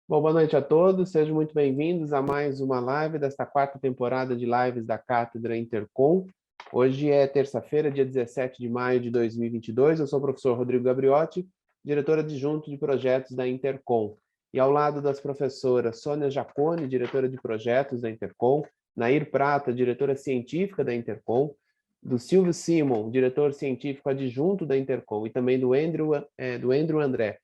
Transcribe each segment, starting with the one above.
Bom, boa noite a todos, sejam muito bem-vindos a mais uma live desta quarta temporada de lives da Cátedra Intercom. Hoje é terça-feira, dia 17 de maio de 2022. Eu sou o professor Rodrigo Gabriotti, diretor adjunto de projetos da Intercom. E ao lado das professoras Sônia Jacone, diretora de projetos da Intercom, Nair Prata, diretora científica da Intercom, do Silvio Simon, diretor científico adjunto da Intercom, e também do Andrew André,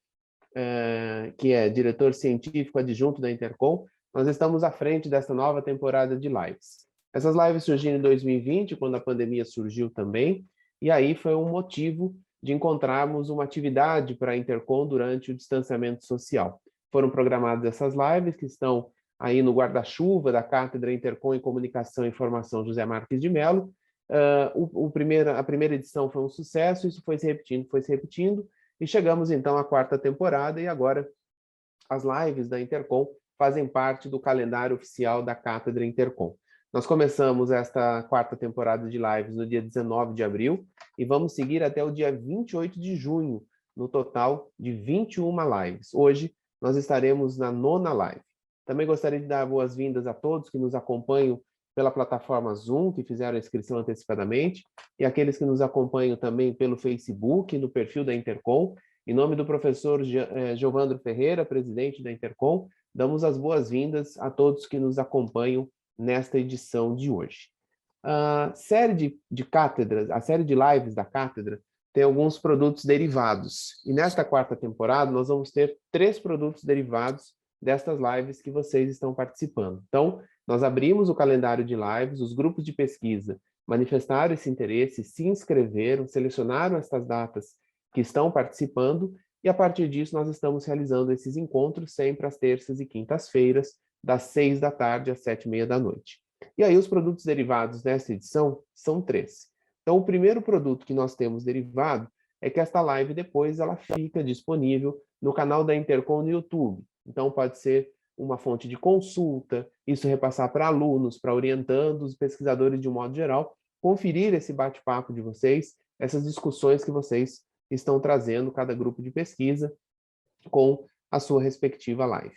que é diretor científico adjunto da Intercom, nós estamos à frente dessa nova temporada de lives. Essas lives surgiram em 2020, quando a pandemia surgiu também, e aí foi um motivo de encontrarmos uma atividade para a Intercom durante o distanciamento social. Foram programadas essas lives, que estão aí no guarda-chuva da Cátedra Intercom em Comunicação e Informação José Marques de Mello. A primeira edição foi um sucesso, isso foi se repetindo, e chegamos então à quarta temporada e agora as lives da Intercom fazem parte do calendário oficial da Cátedra Intercom. Nós começamos esta quarta temporada de lives no dia 19 de abril e vamos seguir até o dia 28 de junho, no total de 21 lives. Hoje nós estaremos na 9ª live. Também gostaria de dar boas-vindas a todos que nos acompanham pela plataforma Zoom, que fizeram a inscrição antecipadamente, e aqueles que nos acompanham também pelo Facebook, no perfil da Intercom. Em nome do professor Giovandro Ferreira, presidente da Intercom, damos as boas-vindas a todos que nos acompanham nesta edição de hoje. A série de cátedras, a série de lives da cátedra tem alguns produtos derivados. E nesta quarta temporada nós vamos ter 3 produtos derivados destas lives que vocês estão participando. Então, nós abrimos o calendário de lives, os grupos de pesquisa manifestaram esse interesse, se inscreveram, selecionaram estas datas que estão participando, e a partir disso nós estamos realizando esses encontros sempre às terças e quintas-feiras, das 6 da tarde às 7h30 da noite. E aí os produtos derivados dessa edição são 3. Então o primeiro produto que nós temos derivado é que esta live depois ela fica disponível no canal da Intercom no YouTube. Então pode ser uma fonte de consulta, isso repassar para alunos, para orientandos, pesquisadores de um modo geral, conferir esse bate-papo de vocês, essas discussões que vocês estão trazendo cada grupo de pesquisa com a sua respectiva live.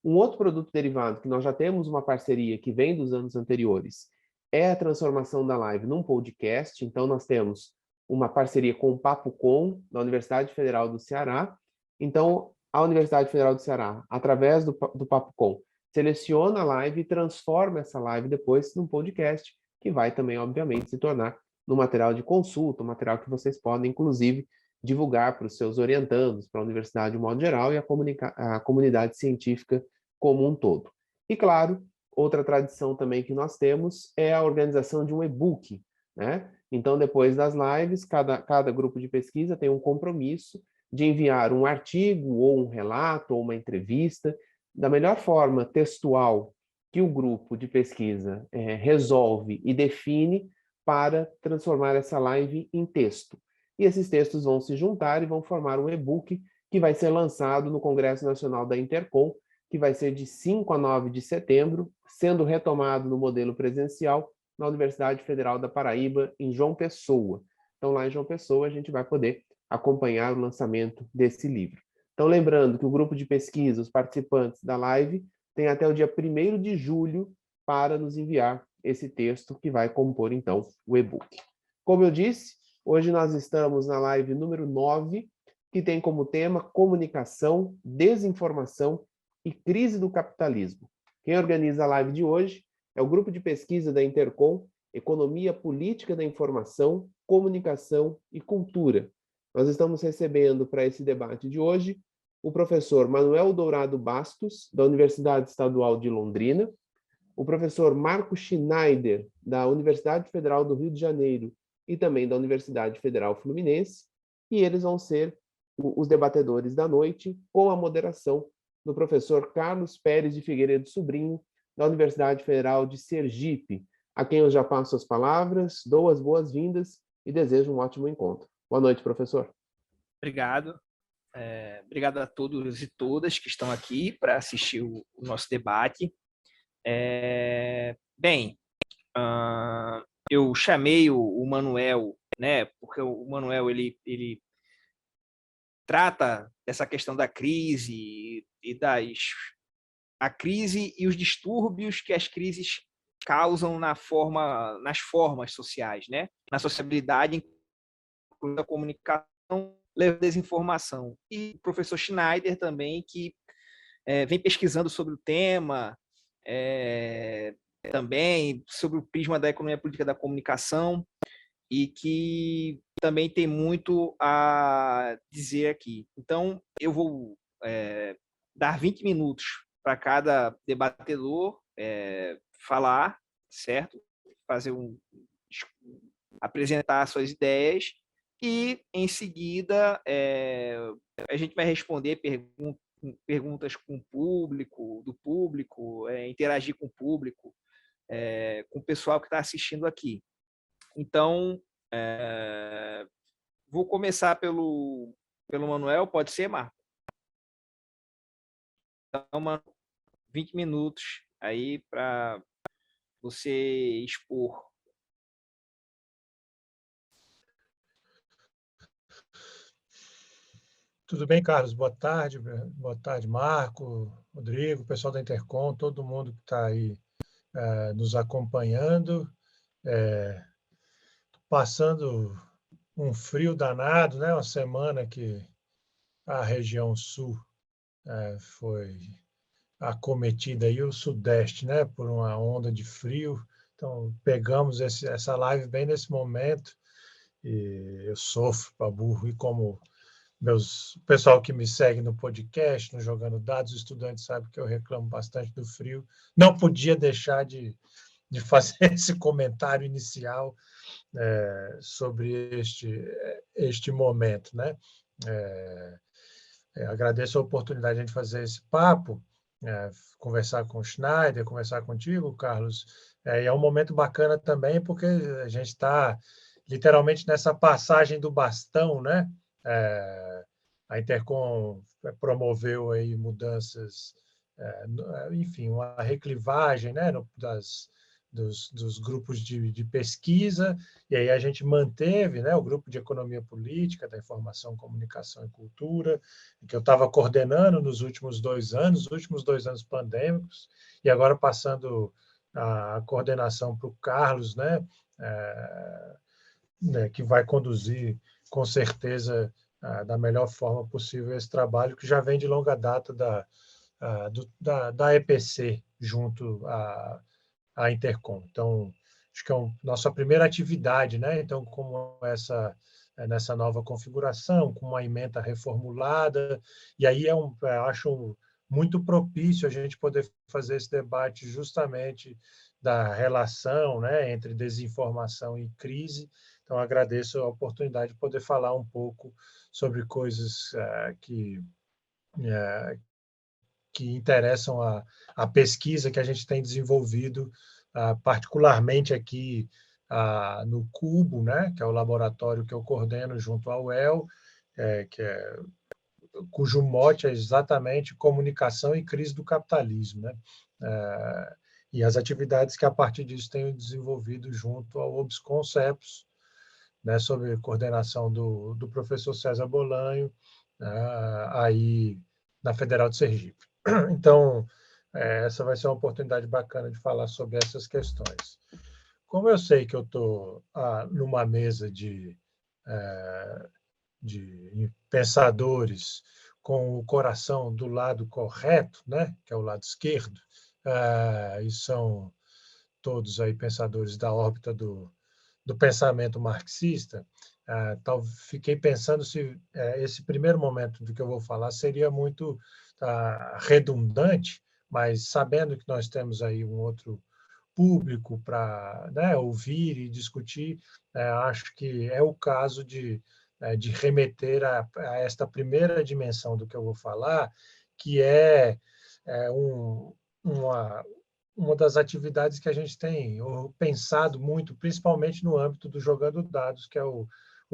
Um outro produto derivado que nós já temos uma parceria que vem dos anos anteriores é a transformação da live num podcast. Então nós temos uma parceria com o Papo Com, da Universidade Federal do Ceará. Então a Universidade Federal do Ceará, através do Papo Com, seleciona a live e transforma essa live depois num podcast, que vai também, obviamente, se tornar no material de consulta, um material que vocês podem, inclusive, divulgar para os seus orientandos, para a universidade de um modo geral e a comunidade científica como um todo. E, claro, outra tradição também que nós temos é a organização de um e-book, né? Então, depois das lives, cada grupo de pesquisa tem um compromisso de enviar um artigo, ou um relato, ou uma entrevista, da melhor forma textual que o grupo de pesquisa resolve e define para transformar essa live em texto. E esses textos vão se juntar e vão formar um e-book que vai ser lançado no Congresso Nacional da Intercom, que vai ser de 5 a 9 de setembro, sendo retomado no modelo presencial na Universidade Federal da Paraíba, em João Pessoa. Então, lá em João Pessoa, a gente vai poder acompanhar o lançamento desse livro. Então, lembrando que o grupo de pesquisa, os participantes da live, tem até o dia 1º de julho para nos enviar esse texto que vai compor, então, o e-book. Como eu disse, hoje nós estamos na live número 9, que tem como tema comunicação, desinformação e crise do capitalismo. Quem organiza a live de hoje é o grupo de pesquisa da Intercom, Economia Política da Informação, Comunicação e Cultura. Nós estamos recebendo para esse debate de hoje o professor Manuel Dourado Bastos, da Universidade Estadual de Londrina, o professor Marco Schneider, da Universidade Federal do Rio de Janeiro e também da Universidade Federal Fluminense, e eles vão ser os debatedores da noite, com a moderação do professor Carlos Pérez de Figueiredo Sobrinho, da Universidade Federal de Sergipe, a quem eu já passo as palavras, dou as boas-vindas e desejo um ótimo encontro. Boa noite, professor. Obrigado. Obrigado a todos e todas que estão aqui para assistir o nosso debate. Eu chamei o Manuel, né, porque o Manuel ele trata dessa questão da crise e das a crise e os distúrbios que as crises causam nas formas sociais, né? Na sociabilidade, incluindo a comunicação, leva a desinformação. E o professor Schneider também, que vem pesquisando sobre o tema, também sobre o prisma da economia política da comunicação, e que também tem muito a dizer aqui. Então, eu vou dar 20 minutos para cada debatedor falar, certo? Fazer apresentar suas ideias e, em seguida, a gente vai responder perguntas com o público, do público, interagir com o público, com o pessoal que está assistindo aqui. Então, vou começar pelo Manuel, pode ser, Marco? Então, 20 minutos aí para você expor. Tudo bem, Carlos? Boa tarde, Marco, Rodrigo, pessoal da Intercom, todo mundo que está aí nos acompanhando. Passando um frio danado, né? Uma semana que a região sul foi acometida, e o sudeste, né? Por uma onda de frio. Então, pegamos essa live bem nesse momento, e eu sofro para burro, e como o pessoal que me segue no podcast, no Jogando Dados, os estudantes sabem que eu reclamo bastante do frio. Não podia deixar de fazer esse comentário inicial sobre este momento, né? Agradeço a oportunidade de a gente fazer esse papo, conversar com o Schneider, conversar contigo, Carlos. E é um momento bacana também, porque a gente está literalmente nessa passagem do bastão, né? A Intercom promoveu aí mudanças, enfim, uma reclivagem, né, dos grupos de pesquisa, e aí a gente manteve, né, o grupo de Economia Política, da Informação, Comunicação e Cultura, que eu estava coordenando nos últimos 2 anos, os últimos 2 anos pandêmicos, e agora passando a coordenação para o Carlos, né, que vai conduzir, com certeza, da melhor forma possível esse trabalho, que já vem de longa data da EPC, junto à Intercom. Então, acho que é nossa primeira atividade, né? Então, como nessa nova configuração, com uma ementa reformulada, e aí acho muito propício a gente poder fazer esse debate justamente da relação, né, entre desinformação e crise. Então, agradeço a oportunidade de poder falar um pouco sobre coisas que interessam a pesquisa que a gente tem desenvolvido, particularmente aqui no Cubo, né, que é o laboratório que eu coordeno junto ao UEL, cujo mote é exatamente comunicação e crise do capitalismo, né? E as atividades que a partir disso tenho desenvolvido junto ao OBS Concepts, né, sob coordenação do professor César Bolanho, aí na Federal de Sergipe. Então, essa vai ser uma oportunidade bacana de falar sobre essas questões. Como eu sei que eu estou numa mesa de pensadores com o coração do lado correto, né, que é o lado esquerdo, e são todos aí pensadores da órbita do pensamento marxista, fiquei pensando se esse primeiro momento do que eu vou falar seria muito redundante, mas sabendo que nós temos aí um outro público para, né, ouvir e discutir, acho que é o caso de remeter a esta primeira dimensão do que eu vou falar, que uma das atividades que a gente tem pensado muito, principalmente no âmbito do Jogando Dados, que é o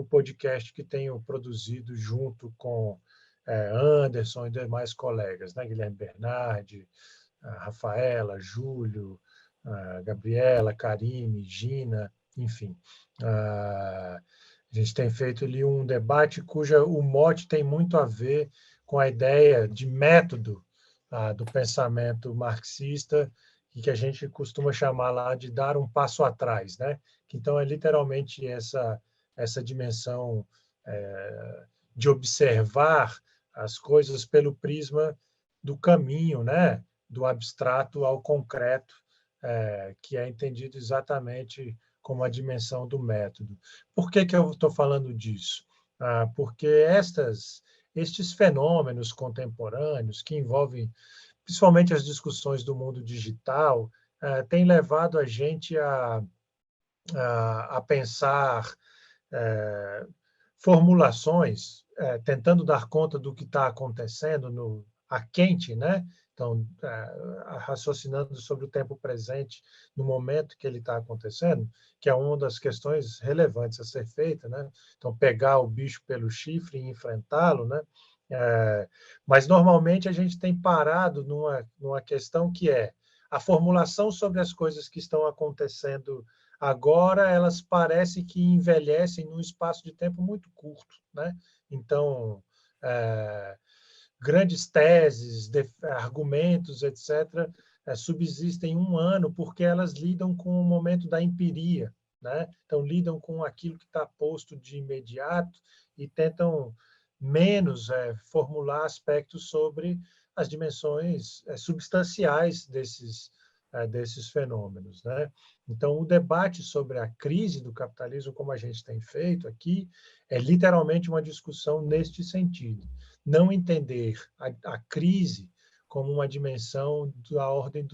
podcast que tenho produzido junto com Anderson e demais colegas, né? Guilherme Bernardi, Rafaela, Júlio, Gabriela, Karime, Gina, enfim. A gente tem feito ali um debate o mote tem muito a ver com a ideia de método do pensamento marxista, e que a gente costuma chamar lá de dar um passo atrás, né? Então, é literalmente essa dimensão de observar as coisas pelo prisma do caminho, né? Do abstrato ao concreto, que é entendido exatamente como a dimensão do método. Por que eu estou falando disso? Porque estes fenômenos contemporâneos, que envolvem principalmente as discussões do mundo digital, têm levado a gente a pensar formulações, tentando dar conta do que está acontecendo a quente, né? Então, raciocinando sobre o tempo presente, no momento que ele está acontecendo, que é uma das questões relevantes a ser feita, né? Então, pegar o bicho pelo chifre e enfrentá-lo, né? Mas, normalmente, a gente tem parado numa questão que é a formulação sobre as coisas que estão acontecendo agora, elas parecem que envelhecem num espaço de tempo muito curto, né? Então, grandes teses, argumentos, etc., subsistem um ano porque elas lidam com o momento da empiria, né? Então, lidam com aquilo que está posto de imediato e tentam menos formular aspectos sobre as dimensões substanciais desses fenômenos, né? Então, o debate sobre a crise do capitalismo, como a gente tem feito aqui, é literalmente uma discussão neste sentido. Não entender a crise como uma dimensão da ordem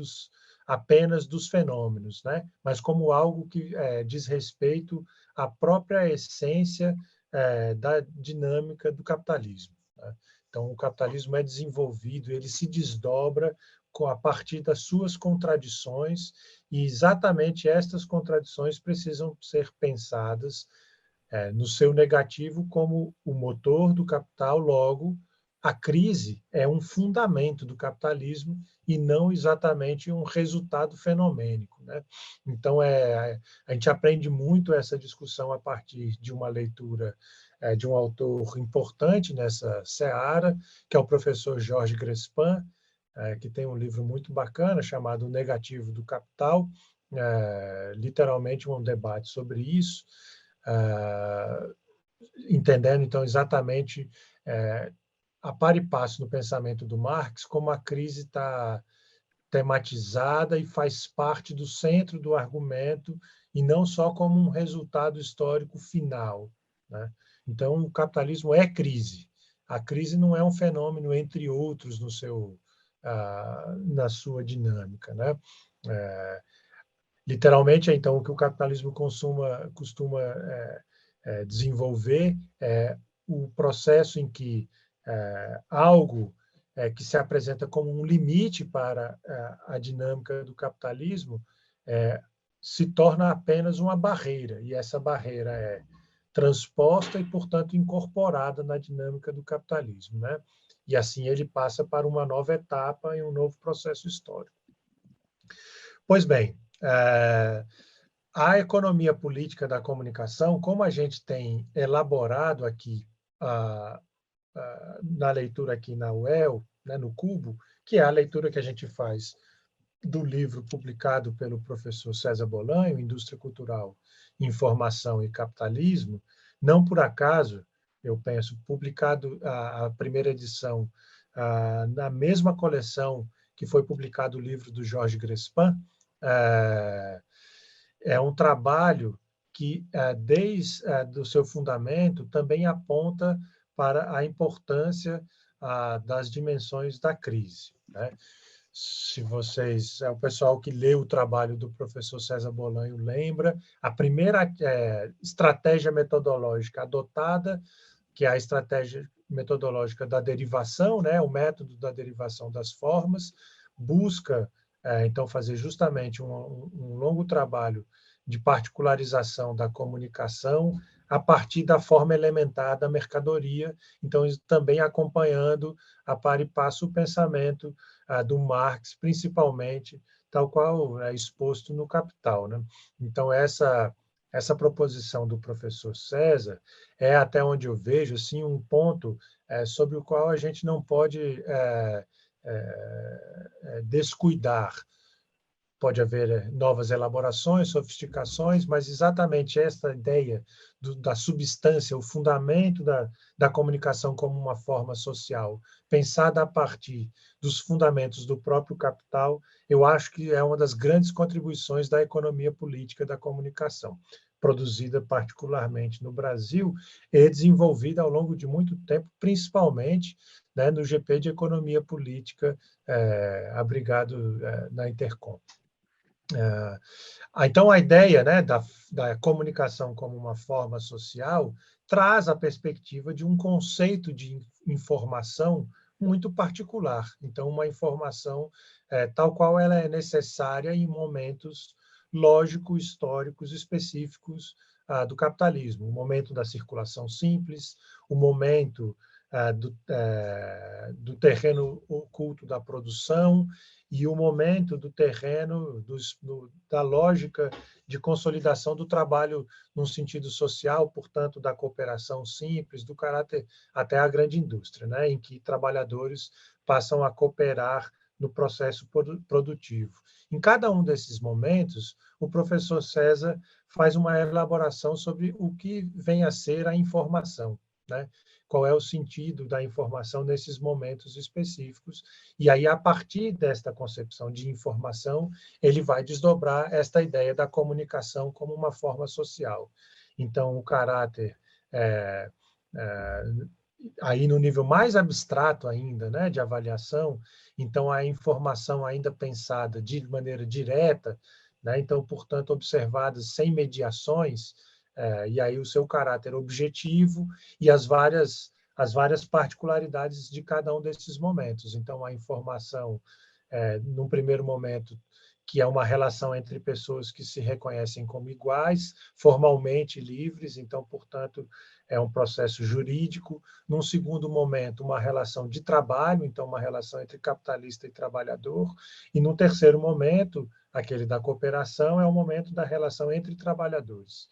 apenas dos fenômenos, né? Mas como algo que diz respeito à própria essência da dinâmica do capitalismo, né? Então, o capitalismo é desenvolvido, ele se desdobra a partir das suas contradições, e exatamente estas contradições precisam ser pensadas no seu negativo como o motor do capital. Logo, a crise é um fundamento do capitalismo e não exatamente um resultado fenomênico, né? Então, a gente aprende muito essa discussão a partir de uma leitura de um autor importante nessa seara, que é o professor Georges Grespin, que tem um livro muito bacana chamado O Negativo do Capital, literalmente um debate sobre isso, entendendo, então, exatamente a par e passo no pensamento do Marx, como a crise está tematizada e faz parte do centro do argumento, e não só como um resultado histórico final, né? Então, o capitalismo é crise. A crise não é um fenômeno entre outros na sua dinâmica, né? Literalmente, então, o que o capitalismo costuma desenvolver é o processo em que algo que se apresenta como um limite para a dinâmica do capitalismo se torna apenas uma barreira, e essa barreira é transposta e, portanto, incorporada na dinâmica do capitalismo, né? E assim ele passa para uma nova etapa e um novo processo histórico. Pois bem, a economia política da comunicação, como a gente tem elaborado aqui na leitura aqui na UEL, né, no Cubo, que é a leitura que a gente faz do livro publicado pelo professor César Bolanho, Indústria Cultural, Informação e Capitalismo, não por acaso, eu penso, publicado a primeira edição na mesma coleção que foi publicado o livro do Georges Grespin. É um trabalho que, desde o seu fundamento, também aponta para a importância das dimensões da crise, né? Se o pessoal que lê o trabalho do professor César Bolanho lembra, a primeira estratégia metodológica adotada, que é a estratégia metodológica da derivação, né, o método da derivação das formas, busca, então, fazer justamente um longo trabalho de particularização da comunicação a partir da forma elementar da mercadoria, então, também acompanhando a par e passo o pensamento do Marx, principalmente, tal qual é exposto no Capital, né? Então, essa proposição do professor César é, até onde eu vejo, assim, um ponto sobre o qual a gente não pode descuidar. Pode haver novas elaborações, sofisticações, mas exatamente essa ideia da substância, o fundamento da comunicação como uma forma social, pensada a partir dos fundamentos do próprio capital, eu acho que é uma das grandes contribuições da economia política da comunicação, produzida particularmente no Brasil e desenvolvida ao longo de muito tempo, principalmente, né, no GP de Economia Política, abrigado na Intercom. Então, a ideia, né, da comunicação como uma forma social traz a perspectiva de um conceito de informação muito particular. Então, uma informação tal qual ela é necessária em momentos lógicos, históricos, específicos do capitalismo. O momento da circulação simples, o momento do terreno oculto da produção e o momento do terreno da lógica de consolidação do trabalho num sentido social, portanto, da cooperação simples, do caráter até a grande indústria, né, em que trabalhadores passam a cooperar no processo produtivo. Em cada um desses momentos, o professor César faz uma elaboração sobre o que vem a ser a informação, né? Qual é o sentido da informação nesses momentos específicos. E aí, a partir desta concepção de informação, ele vai desdobrar esta ideia da comunicação como uma forma social. Então, o caráter, aí no nível mais abstrato ainda, né, de avaliação, então a informação ainda pensada de maneira direta, né, então, portanto, observada sem mediações, e aí o seu caráter objetivo e as várias particularidades de cada um desses momentos. Então, a informação, num primeiro momento, que é uma relação entre pessoas que se reconhecem como iguais, formalmente livres, então, portanto, é um processo jurídico. Num segundo momento, uma relação de trabalho, então, uma relação entre capitalista e trabalhador. E, num terceiro momento, aquele da cooperação, é o momento da relação entre trabalhadores.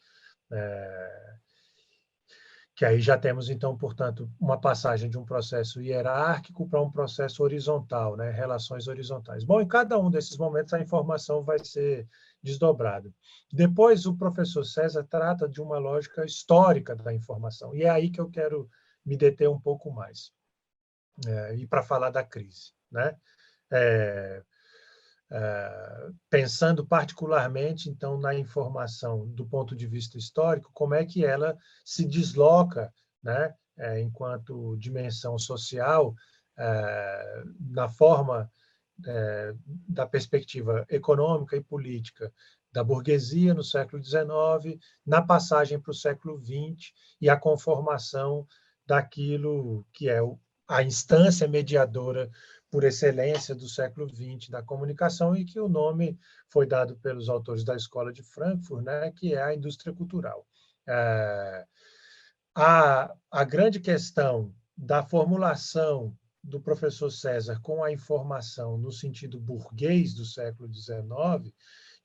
Que aí já temos, então, portanto, uma passagem de um processo hierárquico para um processo horizontal, né? Relações horizontais. Bom, em cada um desses momentos a informação vai ser desdobrada. Depois, o professor César trata de uma lógica histórica da informação, e é aí que eu quero me deter um pouco mais, e para falar da crise, né? Pensando particularmente, então, na informação do ponto de vista histórico, como é que ela se desloca, né, enquanto dimensão social, na forma da perspectiva econômica e política da burguesia no século XIX, na passagem para o século XX e a conformação daquilo que é a instância mediadora por excelência do século XX da comunicação e que o nome foi dado pelos autores da Escola de Frankfurt, né, que é a indústria cultural. A grande questão da formulação do professor César com a informação no sentido burguês do século XIX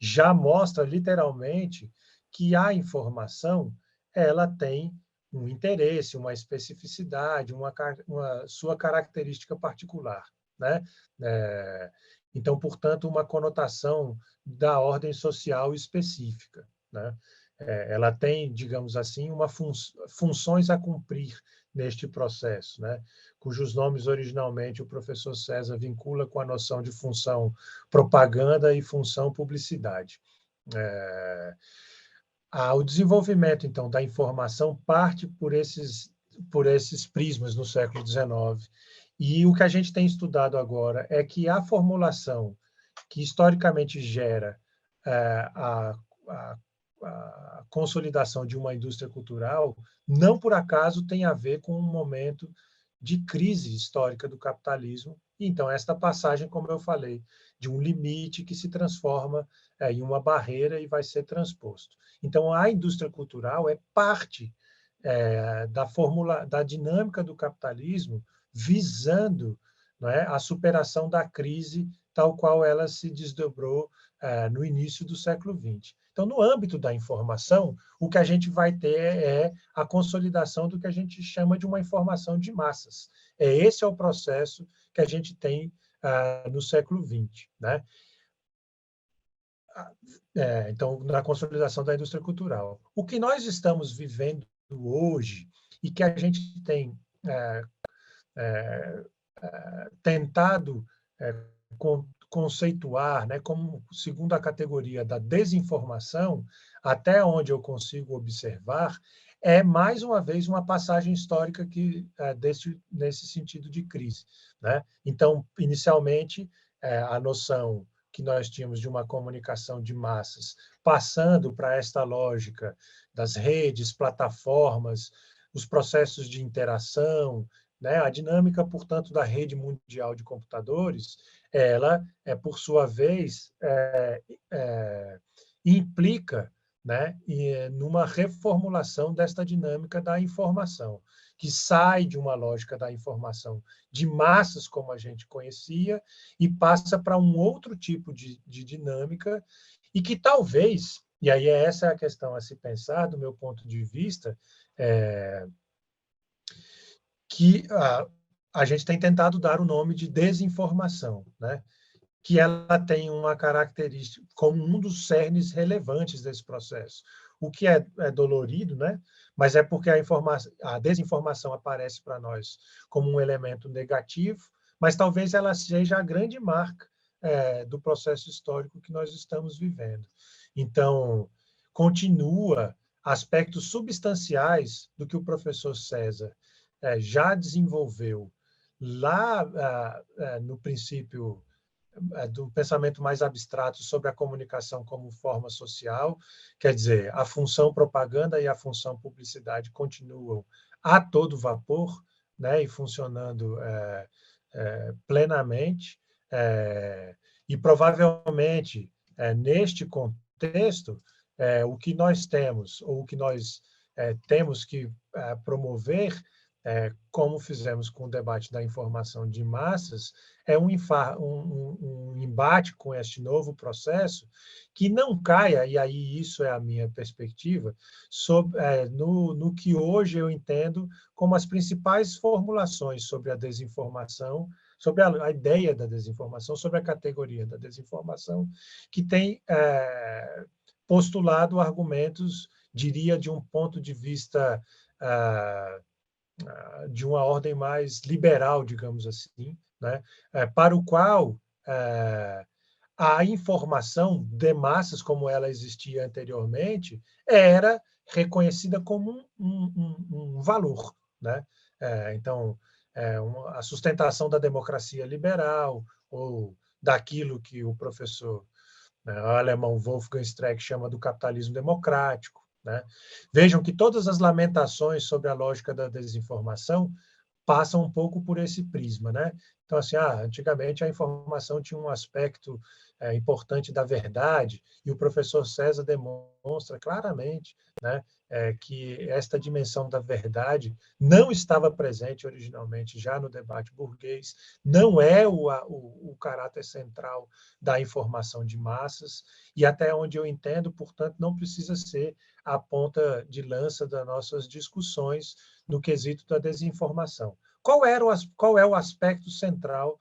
já mostra literalmente que a informação ela tem um interesse, uma especificidade, uma sua característica particular, né? Então, portanto, uma conotação da ordem social específica, né? Ela tem, digamos assim, funções a cumprir neste processo, né? Cujos nomes originalmente o professor César vincula com a noção de função propaganda e função publicidade. O desenvolvimento, então, da informação parte por esses prismas no século XIX. E o que a gente tem estudado agora é que a formulação que historicamente gera a consolidação de uma indústria cultural, não por acaso tem a ver com um momento de crise histórica do capitalismo. Então, esta passagem, como eu falei, de um limite que se transforma em uma barreira e vai ser transposto. Então, a indústria cultural é parte da dinâmica do capitalismo visando, não é, a superação da crise tal qual ela se desdobrou no início do século XX. Então, no âmbito da informação, o que a gente vai ter é a consolidação do que a gente chama de uma informação de massas. Esse é o processo que a gente tem no século XX, né? Então, na consolidação da indústria cultural. O que nós estamos vivendo hoje e que a gente tem tentado conceituar, né, como segunda categoria da desinformação, até onde eu consigo observar, é mais uma vez uma passagem histórica nesse sentido de crise, né? Então, inicialmente, a noção que nós tínhamos de uma comunicação de massas, passando para esta lógica das redes, plataformas, os processos de interação, né? A dinâmica, portanto, da rede mundial de computadores, ela, por sua vez, implica, né, numa reformulação desta dinâmica da informação, que sai de uma lógica da informação de massas, como a gente conhecia, e passa para um outro tipo de dinâmica, e que talvez, e aí essa é a questão a se pensar, do meu ponto de vista, que a gente tem tentado dar o nome de desinformação, né? Que ela tem uma característica como um dos cernes relevantes desse processo. O que é dolorido, né? Mas é porque a desinformação aparece para nós como um elemento negativo, mas talvez ela seja a grande marca do processo histórico que nós estamos vivendo. Então, continua aspectos substanciais do que o professor César já desenvolveu lá no princípio do pensamento mais abstrato sobre a comunicação como forma social, quer dizer, a função propaganda e a função publicidade continuam a todo vapor, né, e funcionando plenamente, e provavelmente, neste contexto, o que nós temos, ou o que nós temos que promover, como fizemos com o debate da informação de massas, é um embate com este novo processo que não caia, e aí isso é a minha perspectiva, no que hoje eu entendo como as principais formulações sobre a desinformação, sobre a ideia da desinformação, sobre a categoria da desinformação, que tem postulado argumentos, diria, de um ponto de vista de uma ordem mais liberal, digamos assim, né? Para o qual a informação de massas, como ela existia anteriormente, era reconhecida como um valor, né? Então, a sustentação da democracia liberal, ou daquilo que o professor alemão Wolfgang Streeck chama do capitalismo democrático, né? Vejam que todas as lamentações sobre a lógica da desinformação passam um pouco por esse prisma, né? Então, assim, antigamente a informação tinha um aspecto importante da verdade, e o professor César demonstra claramente, né, que esta dimensão da verdade não estava presente originalmente já no debate burguês, não é o caráter central da informação de massas, e até onde eu entendo, portanto, não precisa ser a ponta de lança das nossas discussões no quesito da desinformação. Qual é o aspecto central,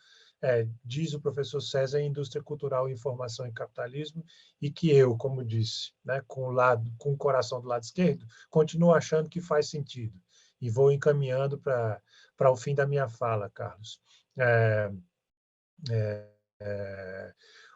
diz o professor César, em indústria cultural, informação e capitalismo, e que eu, como disse, né, com o coração do lado esquerdo, continuo achando que faz sentido. E vou encaminhando para o fim da minha fala, Carlos.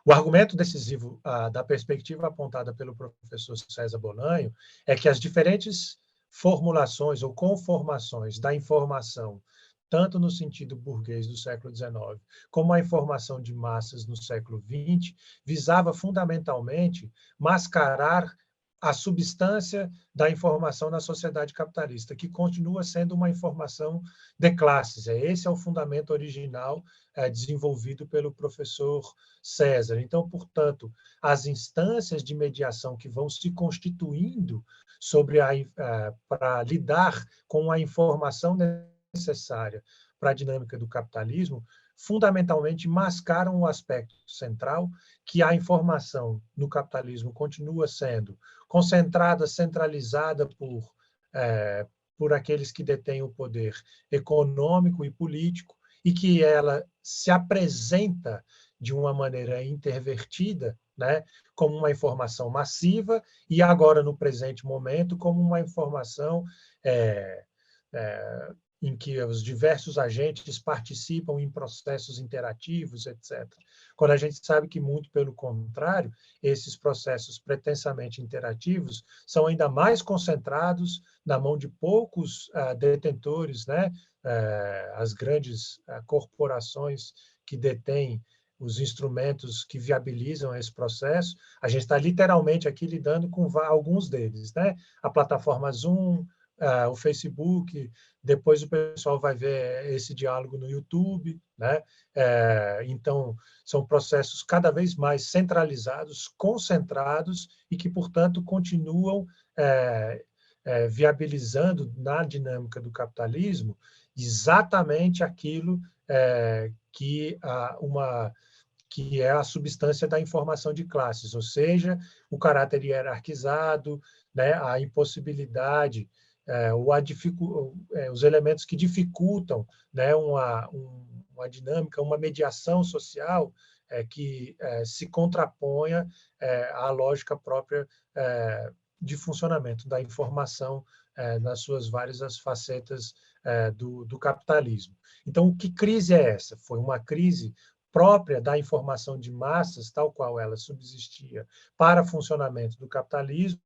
O argumento decisivo da perspectiva apontada pelo professor César Bolanho é que as diferentes formulações ou conformações da informação, tanto no sentido burguês do século XIX, como a informação de massas no século XX, visava fundamentalmente mascarar a substância da informação na sociedade capitalista, que continua sendo uma informação de classes. Esse é o fundamento original desenvolvido pelo professor César. Então, portanto, as instâncias de mediação que vão se constituindo para lidar com a informação necessária para a dinâmica do capitalismo, fundamentalmente mascaram o aspecto central, que a informação no capitalismo continua sendo concentrada, centralizada por aqueles que detêm o poder econômico e político, e que ela se apresenta de uma maneira intervertida, né, como uma informação massiva e agora, no presente momento, como uma informação é, é, em que os diversos agentes participam em processos interativos, etc. Quando a gente sabe que, muito pelo contrário, esses processos pretensamente interativos são ainda mais concentrados na mão de poucos detentores, né? As grandes corporações que detêm os instrumentos que viabilizam esse processo. A gente está literalmente aqui lidando com alguns deles, né? A plataforma Zoom, o Facebook, depois o pessoal vai ver esse diálogo no YouTube, né? Então, são processos cada vez mais centralizados, concentrados e que, portanto, continuam viabilizando na dinâmica do capitalismo exatamente aquilo que é a substância da informação de classes, ou seja, o caráter hierarquizado, né, a impossibilidade, os elementos que dificultam, né, uma dinâmica, uma mediação social que se contraponha à lógica própria de funcionamento da informação nas suas várias facetas do capitalismo. Então, que crise é essa? Foi uma crise própria da informação de massas, tal qual ela subsistia para funcionamento do capitalismo,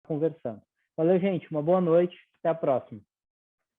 conversando. Valeu, gente. Uma boa noite. Até a próxima.